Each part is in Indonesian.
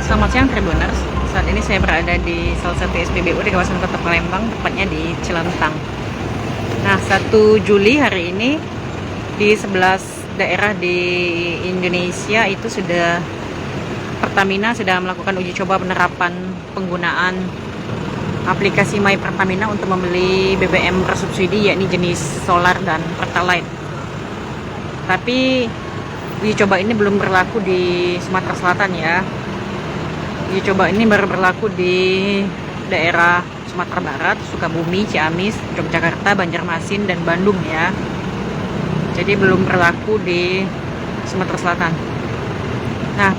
Selamat siang Tribuners. Saat ini saya berada di salah satu SPBU di kawasan Kota Palembang, tepatnya di Cilentang. Nah, 1 Juli hari ini di 11 daerah di Indonesia itu Pertamina sudah melakukan uji coba penerapan penggunaan aplikasi My Pertamina untuk membeli BBM bersubsidi, yakni jenis solar dan Pertalite. Tapi uji coba ini belum berlaku di Sumatera Selatan ya. Uji coba ini baru berlaku di daerah Sumatera Barat, Sukabumi, Ciamis, Yogyakarta, Banjarmasin, dan Bandung ya. Jadi belum berlaku di Sumatera Selatan. Nah,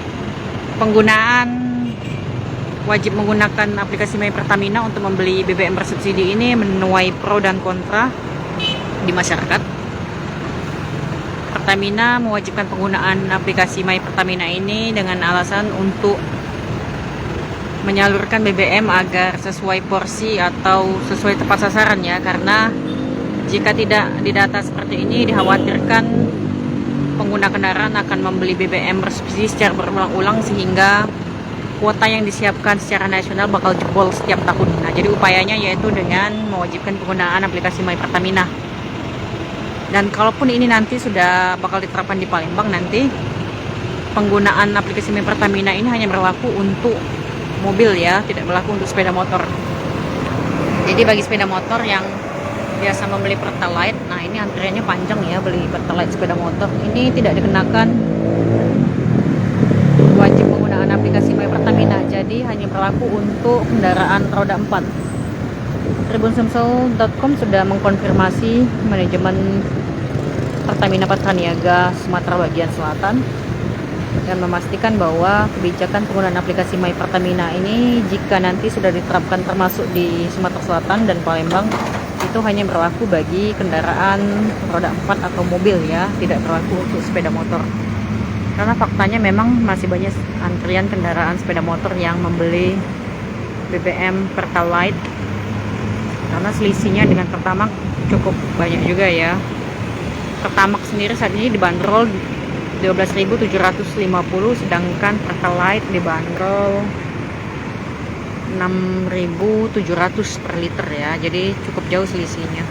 wajib menggunakan aplikasi My Pertamina untuk membeli BBM bersubsidi ini menuai pro dan kontra di masyarakat. Pertamina mewajibkan penggunaan aplikasi My Pertamina ini dengan alasan untuk menyalurkan BBM agar sesuai porsi atau sesuai tepat sasaran ya, karena jika tidak didata seperti ini dikhawatirkan pengguna kendaraan akan membeli BBM bersubsidi secara berulang-ulang sehingga kuota yang disiapkan secara nasional bakal jebol setiap tahun. Nah, jadi upayanya yaitu dengan mewajibkan penggunaan aplikasi My Pertamina. Dan kalaupun ini nanti sudah bakal diterapkan di Palembang, nanti penggunaan aplikasi My Pertamina ini hanya berlaku untuk mobil ya, tidak berlaku untuk sepeda motor. Jadi bagi sepeda motor yang biasa membeli Pertalite, nah ini antriannya panjang ya, beli Pertalite sepeda motor ini tidak dikenakan wajib penggunaan aplikasi My Pertamina, jadi hanya berlaku untuk kendaraan roda 4. Tribunsemsel.com sudah mengkonfirmasi manajemen Pertamina Patraniaga Sumatera bagian Selatan dan memastikan bahwa kebijakan penggunaan aplikasi My Pertamina ini jika nanti sudah diterapkan termasuk di Sumatera Selatan dan Palembang, itu hanya berlaku bagi kendaraan roda 4 atau mobil ya, tidak berlaku untuk sepeda motor. Karena faktanya memang masih banyak antrian kendaraan sepeda motor yang membeli BBM Pertalite, karena selisihnya dengan Pertamax cukup banyak juga ya. Pertamax sendiri saat ini dibanderol 12.750, sedangkan Pertalite dibanderol 6.700 per liter ya, jadi cukup jauh selisihnya.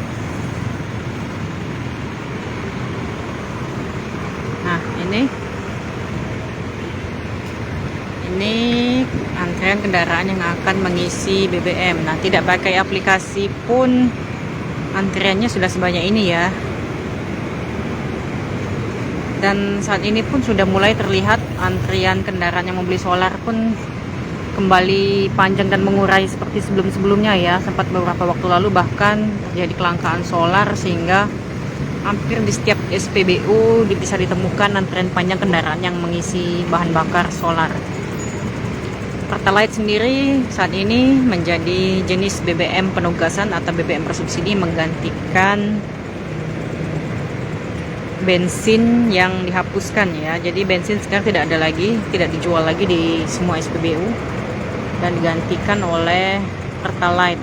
Nah, ini antrean kendaraan yang akan mengisi BBM. Nah, tidak pakai aplikasi pun antriannya sudah sebanyak ini ya. Dan saat ini pun sudah mulai terlihat antrian kendaraan yang membeli solar pun kembali panjang dan mengurai seperti sebelum-sebelumnya ya. Sempat beberapa waktu lalu bahkan terjadi kelangkaan solar sehingga hampir di setiap SPBU bisa ditemukan antrian panjang kendaraan yang mengisi bahan bakar solar. Pertalite sendiri saat ini menjadi jenis BBM penugasan atau BBM bersubsidi, menggantikan bensin yang dihapuskan ya. Jadi bensin sekarang tidak dijual lagi di semua SPBU dan digantikan oleh Pertalite.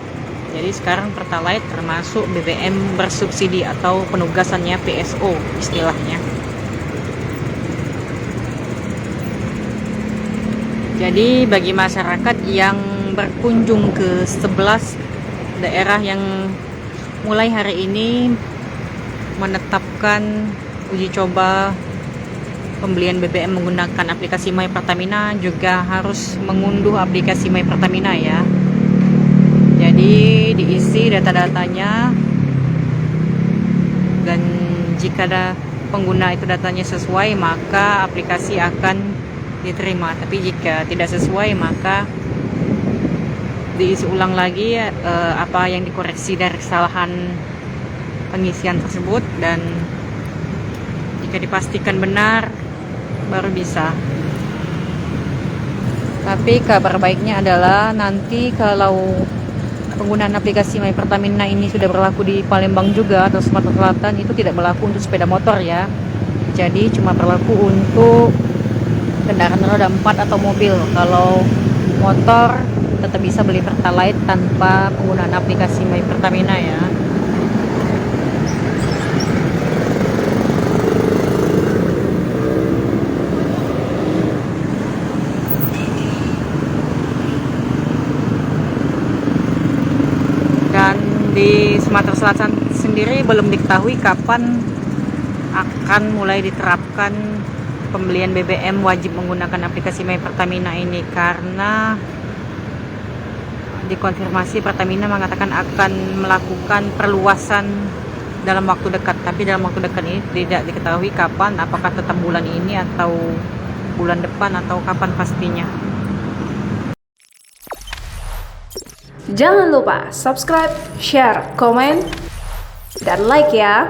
Jadi sekarang Pertalite termasuk BBM bersubsidi atau penugasannya PSO istilahnya. Jadi bagi masyarakat yang berkunjung ke 11 daerah yang mulai hari ini menetapkan uji coba pembelian BBM menggunakan aplikasi My Pertamina, juga harus mengunduh aplikasi My Pertamina ya. Jadi diisi data-datanya, dan jika pengguna itu datanya sesuai maka aplikasi akan diterima. Tapi jika tidak sesuai maka diisi ulang lagi apa yang dikoreksi dari kesalahan pengisian tersebut, dan jika dipastikan benar baru bisa. Tapi kabar baiknya adalah nanti kalau penggunaan aplikasi My Pertamina ini sudah berlaku di Palembang juga atau Sumatera Selatan, itu tidak berlaku untuk sepeda motor ya. Jadi cuma berlaku untuk kendaraan roda 4 atau mobil. Kalau motor tetap bisa beli Pertalite tanpa penggunaan aplikasi My Pertamina ya. Dan di Sumatera Selatan sendiri belum diketahui kapan akan mulai diterapkan pembelian BBM wajib menggunakan aplikasi My Pertamina ini, karena dikonfirmasi Pertamina mengatakan akan melakukan perluasan dalam waktu dekat, tapi dalam waktu dekat ini tidak diketahui kapan, apakah tetap bulan ini atau bulan depan atau kapan pastinya. Jangan lupa subscribe, share, komen, dan like ya.